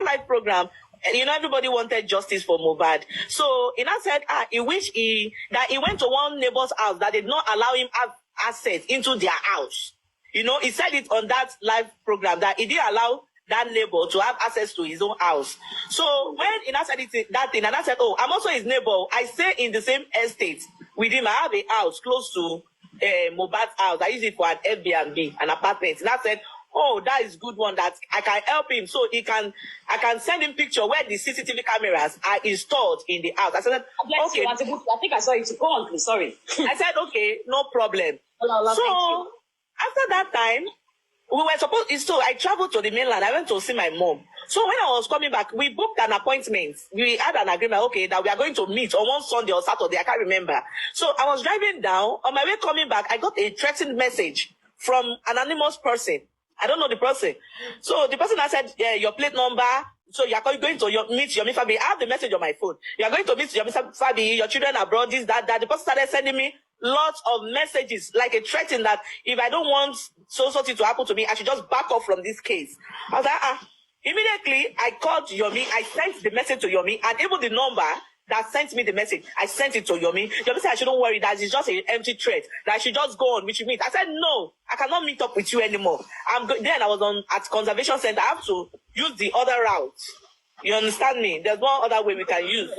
live program, you know, everybody wanted justice for MOHBAD. So he now said, he wished that he went to one neighbor's house that did not allow him have access into their house. You know, he said it on that live program that he didn't allow that neighbor to have access to his own house. So when he now said that thing, and I said, oh, I'm also his neighbor. I stay in the same estate with him. I have a house close to MOHBAD's house. I use it for an Airbnb, an apartment. And I said, oh, that is good one that I can help him. So I can send him picture where the CCTV cameras are installed in the house. I said, okay. I think I saw it. Go on, please. Sorry. I said, okay, no problem. So after that time, we were supposed, so I traveled to the mainland. I went to see my mom. So when I was coming back, we booked an appointment. We had an agreement, okay, that we are going to meet on one Sunday or Saturday. I can't remember. So I was driving down. On my way coming back, I got a threatening message from an anonymous person. I don't know the person. So the person I said, yeah, your plate number. So you are going to meet Yomi Fabi. I have the message on my phone. You are going to meet Yomi Fabi. Your children abroad, this, that. The person started sending me lots of messages, like a threatening that if I don't want something to happen to me, I should just back off from this case. I was like, Immediately, I called Yomi. I sent the message to Yomi, and even the number that sent me the message, I sent it to Yomi. Yomi said I shouldn't worry, that it's just an empty threat, that I should just go on with you meet. I said, no, I cannot meet up with you anymore. Then I was at conservation center. I have to use the other route. You understand me? There's one other way we can use.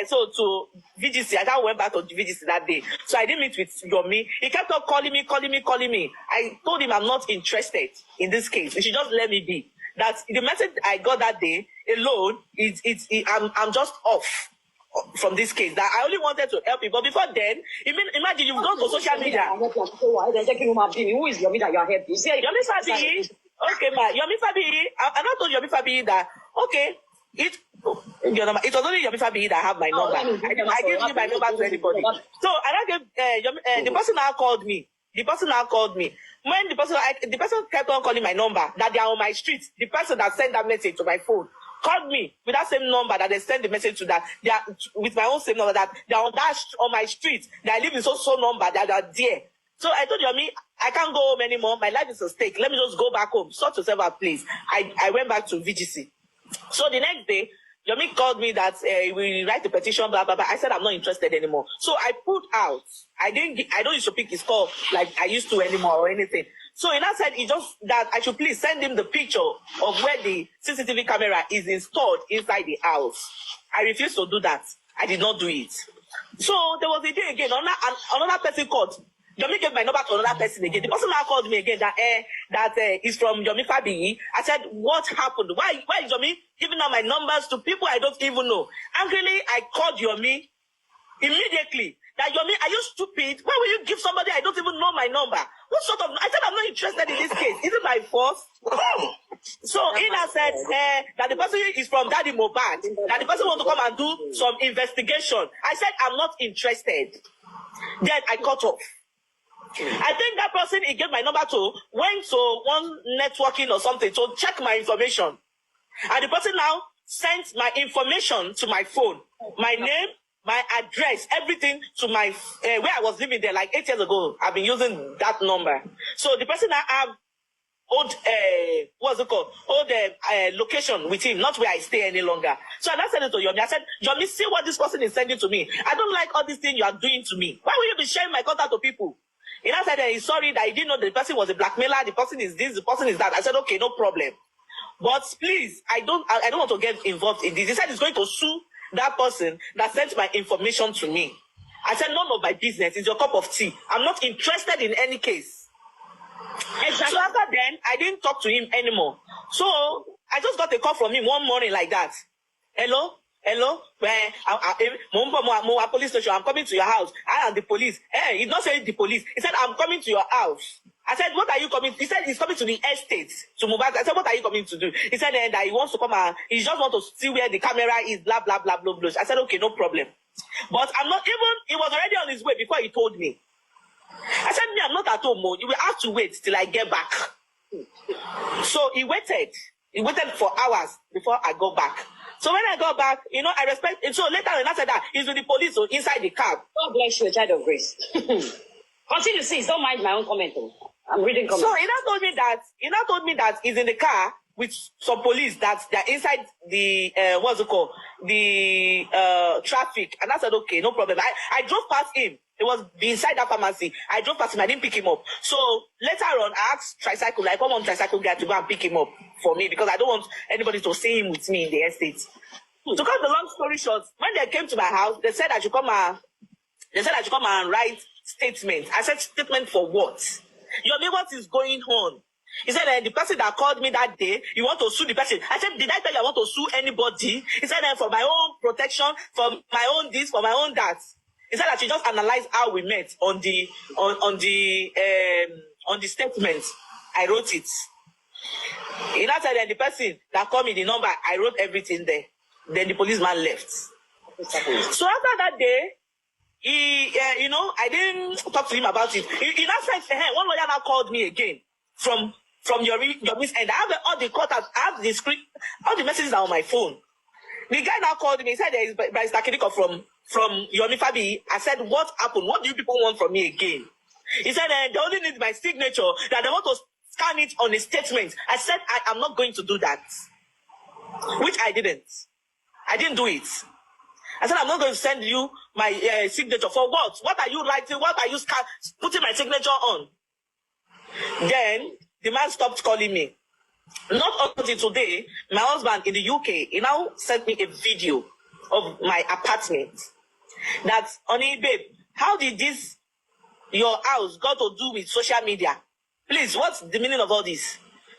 So to VGC, I can't went back to VGC that day. So I didn't meet with Yomi. He kept on calling me. I told him I'm not interested in this case. He should just let me be. That the message I got that day alone, I'm just off from this case. That I only wanted to help you. But before then, imagine you've gone to social media. Who is Yomi that you are helping? Yomi Fabi. Okay, ma. Yomi Fabi. I not told Yomi Fabi that, okay, it was only Yomi Fabi that have my number. I gave you my number to anybody. So I gave the person now called me. When the person kept on calling my number, that they are on my street, the person that sent that message to my phone called me with that same number that they sent the message to, that they are with my own same number, that they are on my street, that I live in so number, that they are there. So I told Yomi, I can't go home anymore. My life is at stake. Let me just go back home. Sort yourself out, please. I went back to VGC. So the next day, Yomi called me that we write the petition, blah, blah, blah. I said, I'm not interested anymore. So I pulled out. I don't used to pick his call like I used to anymore or anything. So he now said that I should please send him the picture of where the CCTV camera is installed inside the house. I refused to do that. I did not do it. So there was a day again, another person called. Yomi gave my number to another person again. The person now called me again that is from Yomi Fabi. I said, what happened? Why is Yomi giving out my numbers to people I don't even know? Angrily, I called Yomi immediately. That Yomi, are you stupid? Why will you give somebody I don't even know my number? What sort of? I said I'm not interested in this case. Is it my fault? So Ina said that the person is from Daddy MOHBAD. That the person wants to come and do some investigation. I said I'm not interested. Then I cut off. I think that person he gave my number to went to one networking or something to check my information. And the person now sent my information to my phone. My name, my address, everything to my, where I was living there like 8 years ago. I've been using that number. So the person I have old, location with him, not where I stay any longer. So I said it to Yomi. I said, Yomi, see what this person is sending to me. I don't like all these things you are doing to me. Why will you be sharing my contact to people? He now said he's sorry that he didn't know the person was a blackmailer, the person is this, the person is that. I said, okay, no problem. But please, I don't want to get involved in this. He said he's going to sue that person that sent my information to me. I said, none of my business. It's your cup of tea. I'm not interested in any case. Exactly. So after then, I didn't talk to him anymore. So I just got a call from him one morning like that. Hello? Where police station, I'm coming to your house. I am the police. He's not saying the police. He said, I'm coming to your house. I said, what are you coming? He said he's coming to the estate, to MOHBAD. I said, what are you coming to do? He said that he wants to come and he just wants to see where the camera is, blah, blah, blah, blah, blah. I said, okay, no problem. But I'm not even, he was already on his way before he told me. I said, me, I'm not at home, Mo. You will have to wait till I get back. So he waited. He waited for hours before I go back. So when I got back, I respect it. So later when I said that, he's with the police so inside the cab. God bless you, a child of grace. Continue, please. Don't mind my own comment. I'm reading comments. So he now told me that he's in the car with some police that they're inside the what's it called? The traffic. And I said, okay, no problem. I drove past him. It was inside that pharmacy. I drove past him. I didn't pick him up. So later on, I asked tricycle, like, come on, tricycle guy to go and pick him up for me because I don't want anybody to see him with me in the estate. To cut the long story short, when they came to my house, they said I should come and write statement. I said, statement for what? Yomi, what is going on? He said, the person that called me that day, you want to sue the person. I said, did I tell you I want to sue anybody? He said, for my own protection, for my own this, for my own that. He said that you just analyze how we met on the statement. I wrote it. He now said, the person that called me the number, I wrote everything there. Then the policeman left. So after that day, he, I didn't talk to him about it. He now said, hey, one lawyer now called me again from your miss end. I have all the contact, I have the script, all the messages are on my phone. The guy now called me. He said, there is Barrister Kidiko from Yomi Fabi. I said, what happened? What do you people want from me again? He said, they only need my signature, that they want to scan it on a statement. I said, I am not going to do that. Which I didn't. I didn't do it. I said, I'm not going to send you my signature. For what? What are you writing? What are you putting my signature on? Then the man stopped calling me. Not until today, my husband in the UK, he now sent me a video of my apartment. That, honey, babe, how did this, your house, got to do with social media? Please, what's the meaning of all this?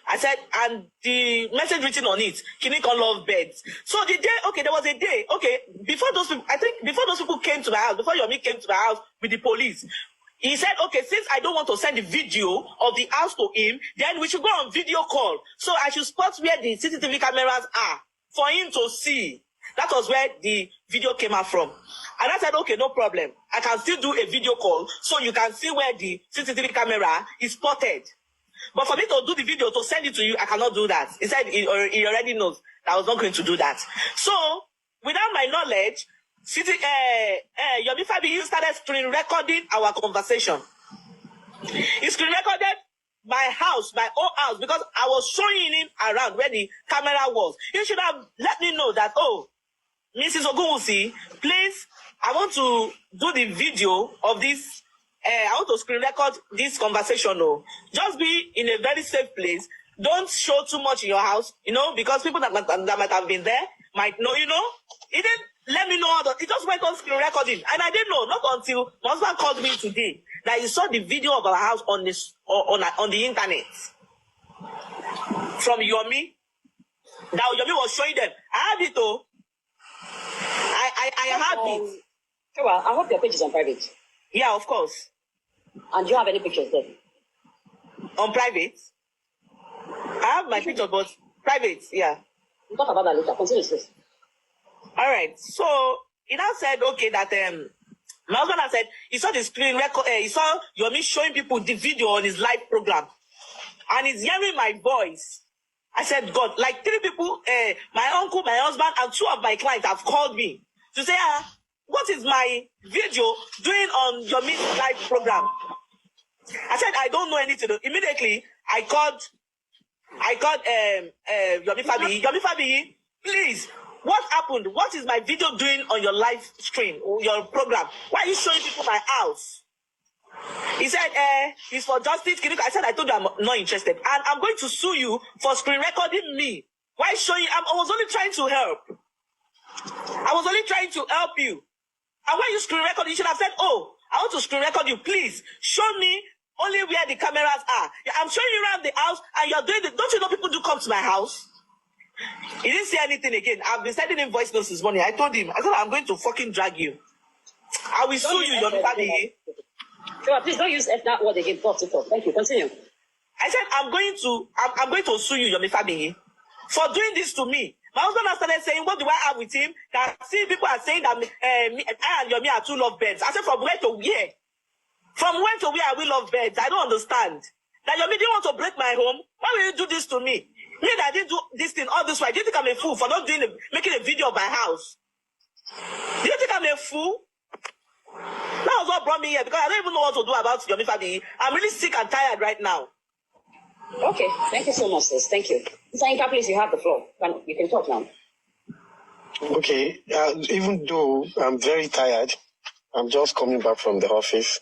I said, and the message written on it, Kiniko love beds. So the day, okay, there was a day, okay, before those people, I think before those people came to my house, before Yomi came to my house with the police, he said, okay, since I don't want to send the video of the house to him, then we should go on video call. So I should spot where the CCTV cameras are for him to see. That was where the video came out from. And I said, okay, no problem. I can still do a video call so you can see where the CCTV camera is spotted. But for me to do the video, to send it to you, I cannot do that. He said he already knows that I was not going to do that. So, without my knowledge, Yomi Fabi started screen recording our conversation. He screen recorded my house, my own house, because I was showing him around where the camera was. He should have let me know that, oh, Mrs. Ogunwusi, please, I want to do the video of this. I want to screen record this conversation. No, just be in a very safe place. Don't show too much in your house, because people that might have been there might know, He didn't let me know. He just went on screen recording, and I didn't know. Not until my husband called me today that he saw the video of our house on the internet from Yomi. Now Yomi was showing them. I have it though. I have it. Well, I hope your page is on private. Yeah, of course. And do you have any pictures there? On private? I have my pictures, but private, yeah. We'll talk about that later. Continue, please. All right. So he now said, okay, that my husband has said he saw the screen record. He saw Yomi showing people the video on his live program, and he's hearing my voice. I said, God, like 3 people, my uncle, my husband, and 2 of my clients have called me to say, what is my video doing on Yomi's live program? I said, I don't know anything. Immediately, I called Yomi Fabi. Yomi Fabi, please, what happened? What is my video doing on your live stream, or your program? Why are you showing people my house? He said, it's for justice. I said, I told you I'm not interested. And I'm going to sue you for screen recording me. Why showing? I was only trying to help. I was only trying to help you. And when you screen record, you should have said, oh, I want to screen record you. Please show me only where the cameras are. I'm showing you around the house, and you're doing it. Don't you know people do come to my house? He didn't say anything again. I've been sending him voice notes this morning. I told him, I said, I'm going to fucking drag you. I will sue you, Yomi Fabi. Please don't use that word again. Thank you. Continue. I said, I'm going to sue you, Yomi Fabi, for doing this to me. My husband has started saying, what do I have with him? That see, people are saying that I and Yomi are 2 love birds. I said, from where to where? From where to where are we love birds? I don't understand. That Yomi didn't want to break my home. Why will you do this to me? Me that I didn't do this thing all this way. Do you think I'm a fool for not making a video of my house? Do you think I'm a fool? That was what brought me here, because I don't even know what to do about Yomi Fabi. I'm really sick and tired right now. Okay, thank you so much, sis. Thank you. Sanka, please, you have the floor. You can talk now. Okay, even though I'm very tired, I'm just coming back from the office.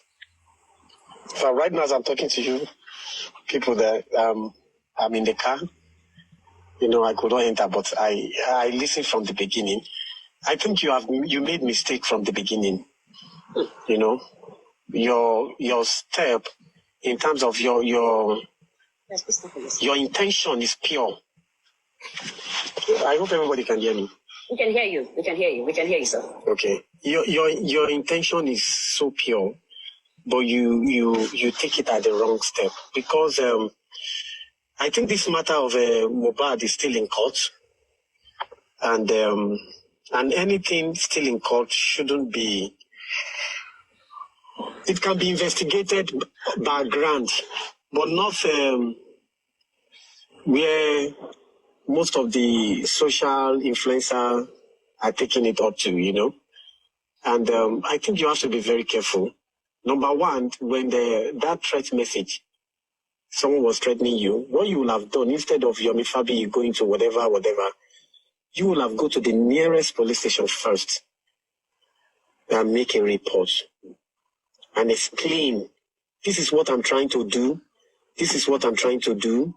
So right now, as I'm talking to you, people that I'm in the car, I could not enter, but I listened from the beginning. I think you made mistake from the beginning. Your step in terms of your intention is pure. I hope everybody can hear me. We can hear you. We can hear you. We can hear you, sir. Okay. Your intention is so pure, but you take it at the wrong step, because I think this matter of MOHBAD is still in court, and anything still in court shouldn't be. It can be investigated background, but not where most of the social influencers are taking it up to, And I think you have to be very careful. Number one, when that threat message, someone was threatening you, what you will have done, instead of Yomi Fabi going to whatever, you will have go to the nearest police station first and make a report and explain, this is what I'm trying to do. This is what I'm trying to do.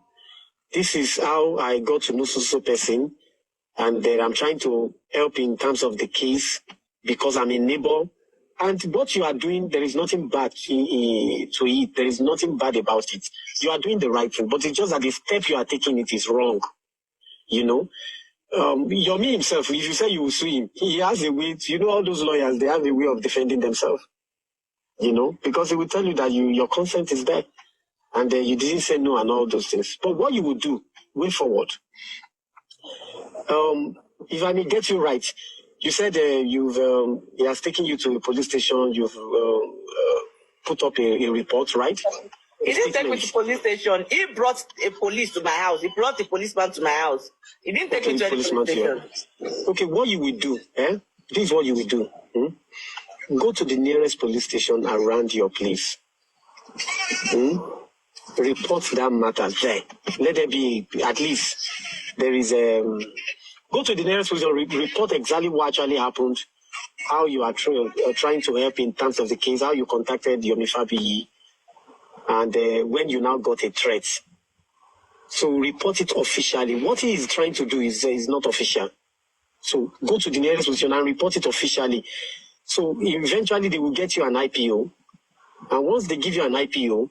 This is how I got to know so person. And I'm trying to help in terms of the case because I'm a neighbor. And what you are doing, there is nothing bad to it. There is nothing bad about it. You are doing the right thing, but it's just that the step you are taking, it is wrong. Yomi himself, if you say you will sue him, he has a way, all those lawyers, they have a way of defending themselves. Because he will tell you that your consent is there. And you didn't say no and all those things. But what you would do, way forward. If I may get you right, you said he has taken you to a police station, you've put up a report, right? He didn't take me to police station. He brought a police to my house. He brought a policeman to my house. He didn't take me to any police station. Okay, what you will do, this is what you will do. Go to the nearest police station around your place. Report that matter there. Let there be, at least, there is go to the nearest police station, report exactly what actually happened, how you are trying to help in terms of the case, how you contacted Yomi Fabi, and when you now got a threat. So report it officially. What he is trying to do is not official. So go to the nearest police station and report it officially. So eventually they will get you an IPO. And once they give you an IPO,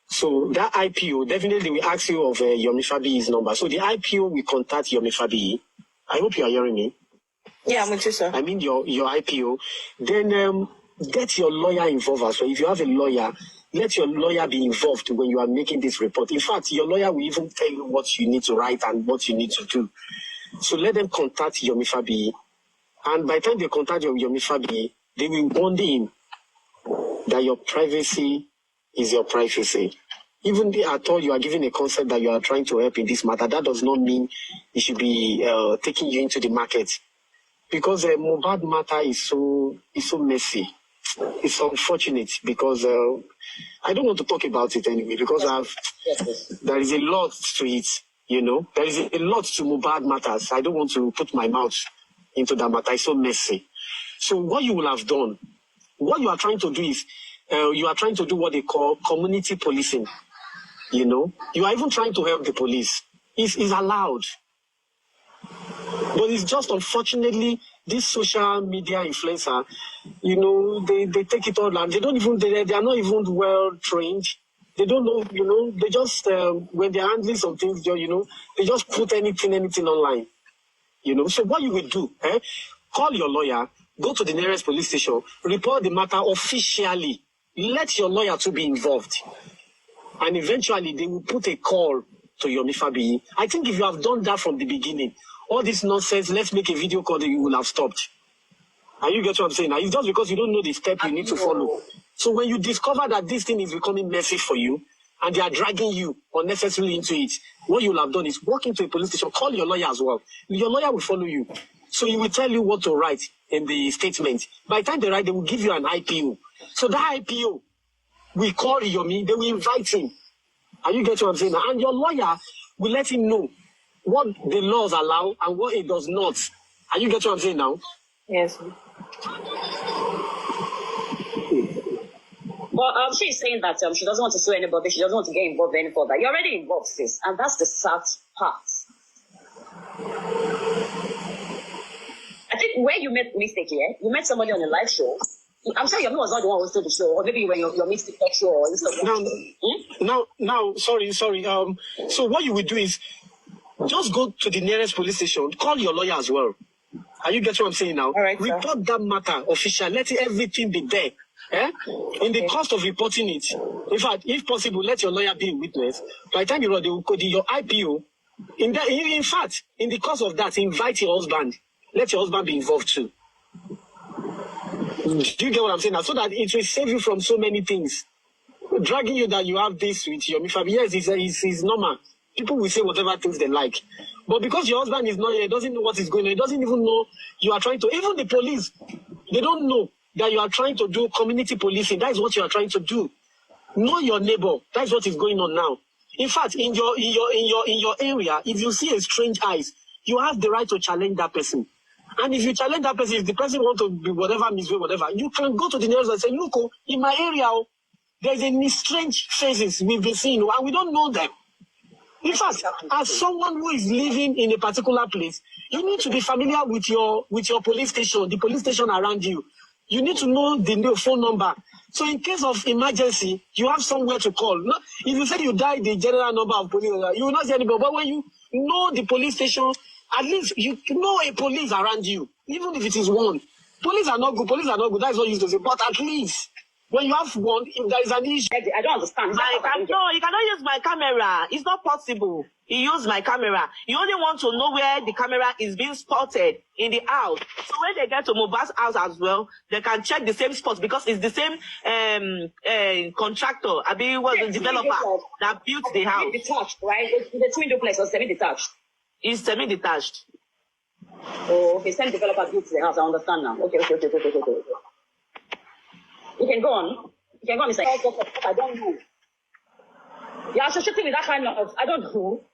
so that IPO, definitely will ask you of Yomi Fabi's number. So the IPO will contact Yomi Fabi. I hope you are hearing me. Yeah, I'm with you, sir. I mean your IPO. Then get your lawyer involved as well. If you have a lawyer, let your lawyer be involved when you are making this report. In fact, your lawyer will even tell you what you need to write and what you need to do. So let them contact Yomi Fabi. And by the time they contact Yomi Fabi, they will warn him that your privacy is your privacy. Even at all you are giving a concept that you are trying to help in this matter, that does not mean it should be taking you into the market. Because MOHBAD matter is so messy. It's unfortunate because I don't want to talk about it anyway because there is a lot to it, There is a lot to MOHBAD matters. I don't want to put my mouth into that matter. It's so messy. So what you will have done, what you are trying to do is, you are trying to do what they call community policing. You are even trying to help the police. It's allowed. But it's just unfortunately, this social media influencer, they take it all and they are not even well trained. They don't know, they just, when they're handling some things, they just put anything online. So what you will do, call your lawyer, go to the nearest police station, report the matter officially. Let your lawyer to be involved. And eventually they will put a call to Yomi Fabi. I think if you have done that from the beginning, all this nonsense, let's make a video call that you will have stopped. And you get what I'm saying? Now, it's just because you don't know the step you need to follow. So when you discover that this thing is becoming messy for you, and they are dragging you unnecessarily into it, what you will have done is walk into a police station, call your lawyer as well. Your lawyer will follow you. So he will tell you what to write in the statement. By the time they write, they will give you an IPO. So that IPO will call Yomi, they will invite him. Are you getting what I'm saying? And your lawyer will let him know what the laws allow and what it does not. Are you getting what I'm saying now? Yes. But she's saying that she doesn't want to sue anybody. She doesn't want to get involved any further. You're already involved, sis. And that's the sad part. I think where you made mistake here, you met somebody on a live show. I'm sure Yomi was not the one who hosted the show, or maybe when your mistake show or Instagram. Now, sorry. So what you will do is just go to the nearest police station, call your lawyer as well. Are you getting what I'm saying now? All right, report that matter official, let everything be there. In the cost of reporting it, in fact, if possible, let your lawyer be a witness. By the time you will code your IPO. In fact, in the course of that, invite your husband. Let your husband be involved too. Do you get what I'm saying now? So that it will save you from so many things. Dragging you that you have this with your MIFAB, yes, it's normal. People will say whatever things they like. But because your husband is not here, he doesn't know what is going on, he doesn't even know you are trying to, even the police, they don't know that you are trying to do community policing. That is what you are trying to do. Know your neighbor. That is what is going on now. In fact, in your area, if you see a strange eyes, you have the right to challenge that person. And if you challenge that person, if the person wants to be whatever, misway, whatever, you can go to the nearest and say, look, in my area, there's any strange faces we've been seeing, and we don't know them. In fact, as someone who is living in a particular place, you need to be familiar with your police station, the police station around you. You need to know the phone number. So in case of emergency, you have somewhere to call. No, if you say you died the general number of police, you will not see anybody. But when you know the police station, at least you know a police around you, even if it is one. Police are not good. That's what you used to say. But at least when you have one, if there is an issue. I don't understand. No, you cannot use my camera. It's not possible. You use my camera. You only want to know where the camera is being spotted in the house. So when they get to MOHBAD's house as well, they can check the same spots because it's the same contractor, the developer that built the house. Detached, right? The twin duplex or semi-detached? It's semi-detached. Oh, okay. Semi-developer built the house. I understand now. Okay. You can go on. Mr. I don't know. You're associating with that kind of, I don't know.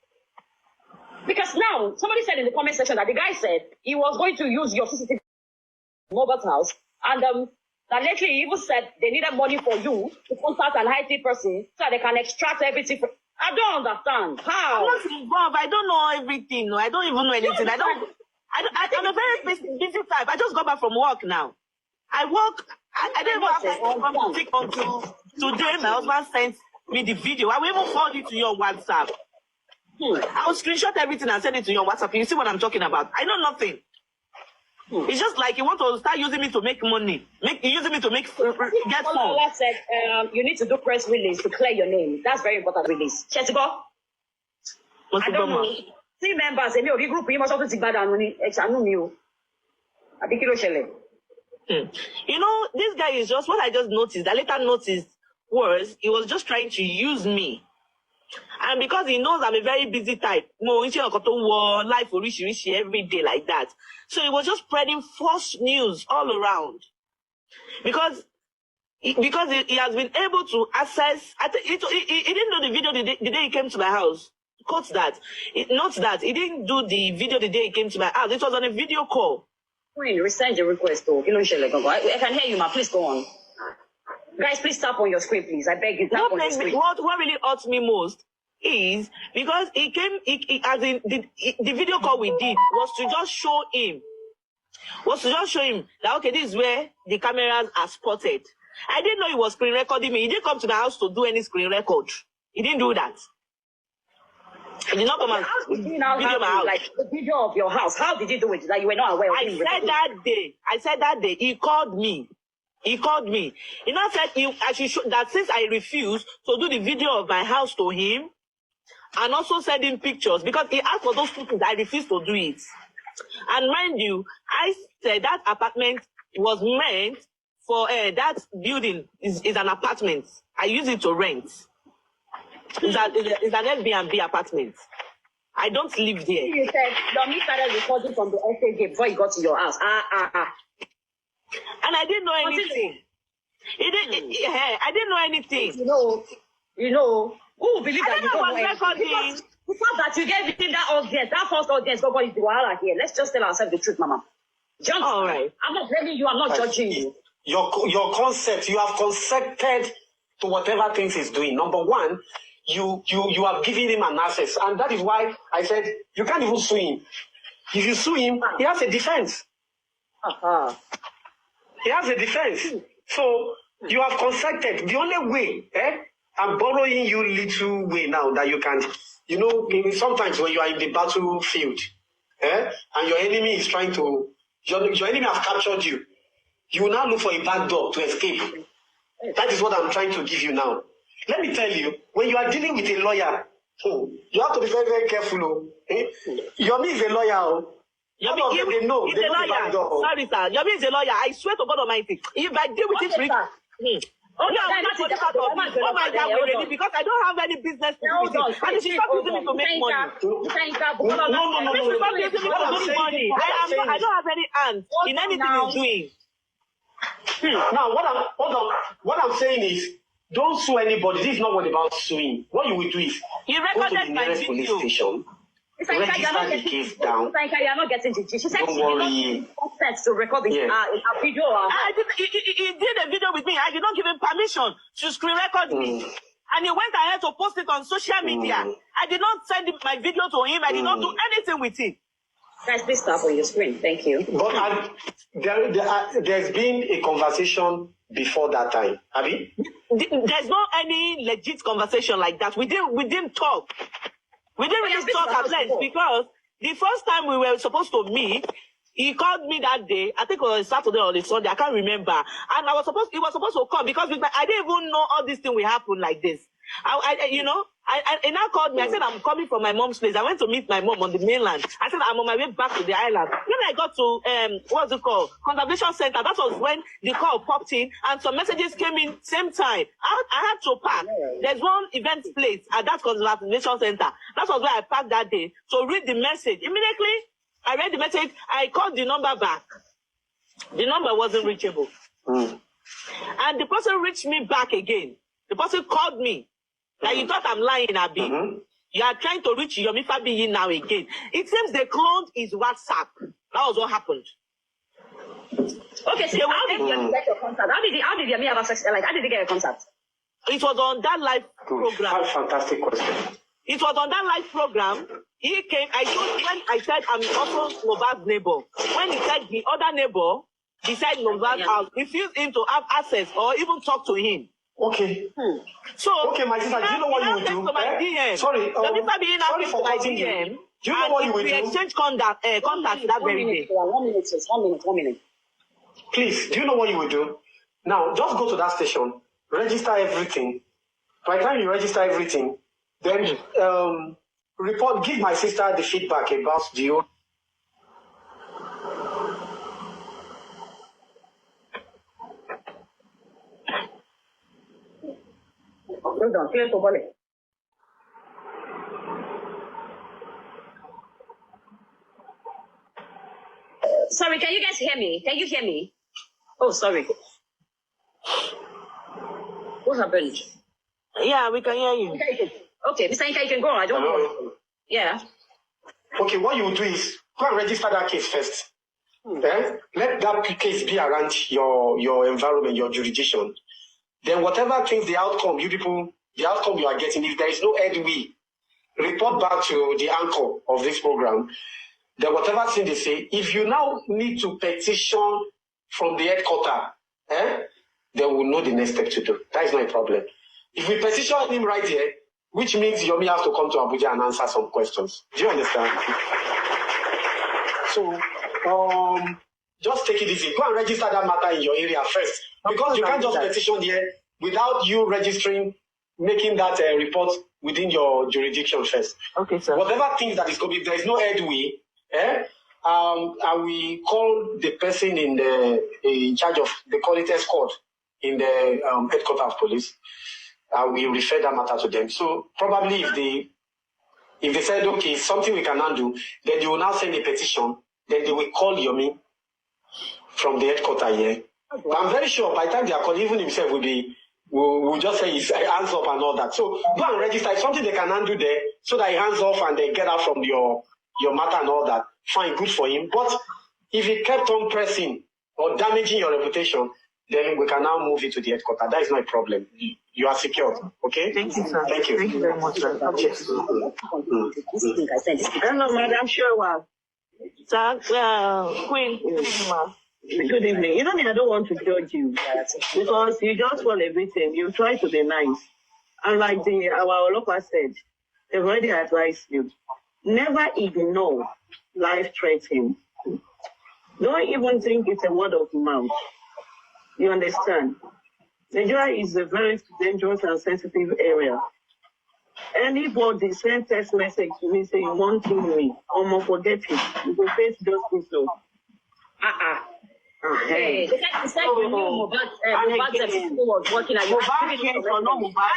Because now, somebody said in the comment section that the guy said he was going to use your CCTV MOHBAD's house. And that lately he even said they needed money for you to contact an IT person so that they can extract everything. I don't understand. How? I'm not involved. I don't know everything. No, I don't even know anything. I'm a very busy type. I just got back from work now. I work. I didn't even have time to take until today. My husband sent me the video. I will even forward it to you on WhatsApp. I'll screenshot everything and send it to you on WhatsApp. You see what I'm talking about? I know nothing. It's just like you want to start using me to make money. Using me to get phone. Allah said you need to do press release to clear your name. That's very important release. Chesigo? I don't know. See members, the group, you must also take bad and you. You know, this guy is just what I just noticed. I later noticed was he was just trying to use me. And because he knows I'm a very busy type, life every day like that. So he was just spreading false news all around. Because he has been able to access, he didn't do the video the day he came to my house. Note that he didn't do the video the day he came to my house. It was on a video call. Resend the request though. I can hear you, ma. Please go on. Guys, please tap on your screen, please. I beg you. Tap on your screen. What really hurts me most is because he came, the video call we did was to just show him that, okay, this is where the cameras are spotted. I didn't know he was screen recording me. He didn't come to the house to do any screen record. He didn't do that. He did not come and video my house. Like the video of your house. How did you do it? That you were not aware of him? I said that day. He called me. He now said that since I refused to do the video of my house to him, and also send him pictures because he asked for those pictures. I refused to do it. And mind you, I said that apartment was meant for that building is an apartment. I use it to rent. It's an Airbnb apartment. I don't live there. You said Yomi started recording from the SAG before you got to your house. And I didn't know anything. I didn't know anything. You know, Who will believe that you don't know anything? Because the fact that you gave him that audience, that first audience, nobody is the wahala here. Let's just tell ourselves the truth, Mama. All right. I'm not blaming you. I'm not judging you. Your concept, you have consented to whatever things he's doing. Number one, you have given him an access, and that is why I said you can't even sue him. If you sue him, he has a defense. He has a defense. So you have consented. The only way, I'm borrowing you little way now that you can, sometimes when you are in the battlefield, and your enemy is trying to, your enemy has captured you, you will now look for a back door to escape. That is what I'm trying to give you now. Let me tell you, when you are dealing with a lawyer, you have to be very, very careful. Yomi is a lawyer. Yomi, they know he's a lawyer. Sorry, sir. Yomi is a lawyer. I swear to God Almighty. If I deal with it, because I don't have any business to do with it. And she stop using me to make money. She stop using me to make money. I don't have any hands in anything he's doing. Now, what I'm saying is, don't sue anybody. This is not what about suing. What you will do is go to the nearest police station, register the case down. You are not getting the She said don't worry. To record this video. He did a video with me. I did not give him permission to screen record me. And he went ahead to post it on social media. I did not send my video to him. I did not do anything with it. Guys, please stop on your screen. Thank you. But there's been a conversation before that time, Abby? There's not any legit conversation like that. We didn't talk. We didn't really talk at length because the first time we were supposed to meet, he called me that day. I think it was Saturday or Sunday. I can't remember. And he was supposed to come because I didn't even know all this thing will happen like this. He now called me. I said, I'm coming from my mom's place. I went to meet my mom on the mainland. I said, I'm on my way back to the island. When I got to, what's it called? Conservation Center, that was when the call popped in and some messages came in same time. I had to park. There's one event place at that Conservation Center. That was where I parked that day. So read the message. Immediately, I read the message. I called the number back. The number wasn't reachable. And the person reached me back again. The person called me. Now you thought I'm lying, Abi. You are trying to reach Yomi Fabiyi now again. It seems they cloned his WhatsApp. That was what happened. Okay, so how did Yomi get your contact? How did Yomi have access? How did he get your contact? It was on that live program. That's a fantastic question. It was on that live program. He came. When I said I'm also MOHBAD's neighbor. When he said the other neighbor beside MOHBAD's house refused him to have access or even talk to him. Okay. So, okay, my sister, do you know what you will do? Sorry, sorry for cutting you. Do you know what you will do? We exchange contact that very day. 1 minute. Please, do you know what you will do? Now, just go to that station, register everything. By the time you register everything, then give my sister the feedback about the Sorry, can you guys hear me? Can you hear me? Oh, sorry. What happened? Yeah, we can hear you. Okay, Mr. Inka, you can go on. I don't know. Yeah. Okay, what you will do is go and register that case first. Let that case be around your environment, your jurisdiction. Then whatever things the outcome you are getting, if there is no headway, report back to the anchor of this program. Then whatever thing they say, if you now need to petition from the headquarters, then we'll know the next step to do. That is not a problem. If we petition him right here, which means Yomi has to come to Abuja and answer some questions. Do you understand? So, just take it easy. Go and register that matter in your area first. Because you can't just petition here without you registering, making that report within your jurisdiction first. Okay, sir. Whatever things that is going, there is no headway, and we call the person in charge of, they call it escort in the headquarters of police. We refer that matter to them. So probably if they said, okay, something we can undo, then they will now send a petition. Then they will call Yomi from the headquarters here. But I'm very sure by the time they are calling, even himself will be we'll just say his hands up and all that. So go and register. It's something they can undo there so that he hands off and they get out from your matter and all that. Fine, good for him. But if he kept on pressing or damaging your reputation, then we can now move it to the headquarters. That is not a problem. You are secured. Okay? Thank you, sir. Thank you. Thank you very much, sir. Yes. Hello, madam. Sure, well. Sir, Queen. Good evening. You know me, I don't want to judge you because you just want everything. You try to be nice. And like our local said, they've already advised you. Never ignore life threatening. Don't even think it's a word of mouth. You understand? Nigeria is a very dangerous and sensitive area. Anybody send text message to me saying, you want to kill me, almost forget it. You will face justice. So. Hey, they said you knew MOHBAD was working at your I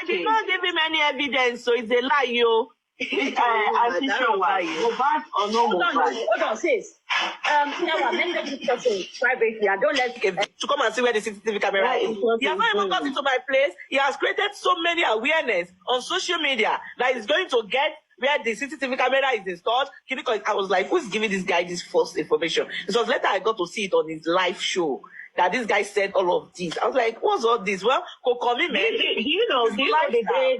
did not give him any evidence, so it's a lie, yo. MOHBAD or no MOHBAD? Hold on, sis. Message this person privately and don't let to come and see where the CCTV camera is. He has not even got into my place. He has created so many awareness on social media that he's going to get where the CCTV camera is installed. I was like, who's giving this guy this false information? It was later I got to see it on his live show that this guy said all of this. I was like, what's all this? Well, do you know the day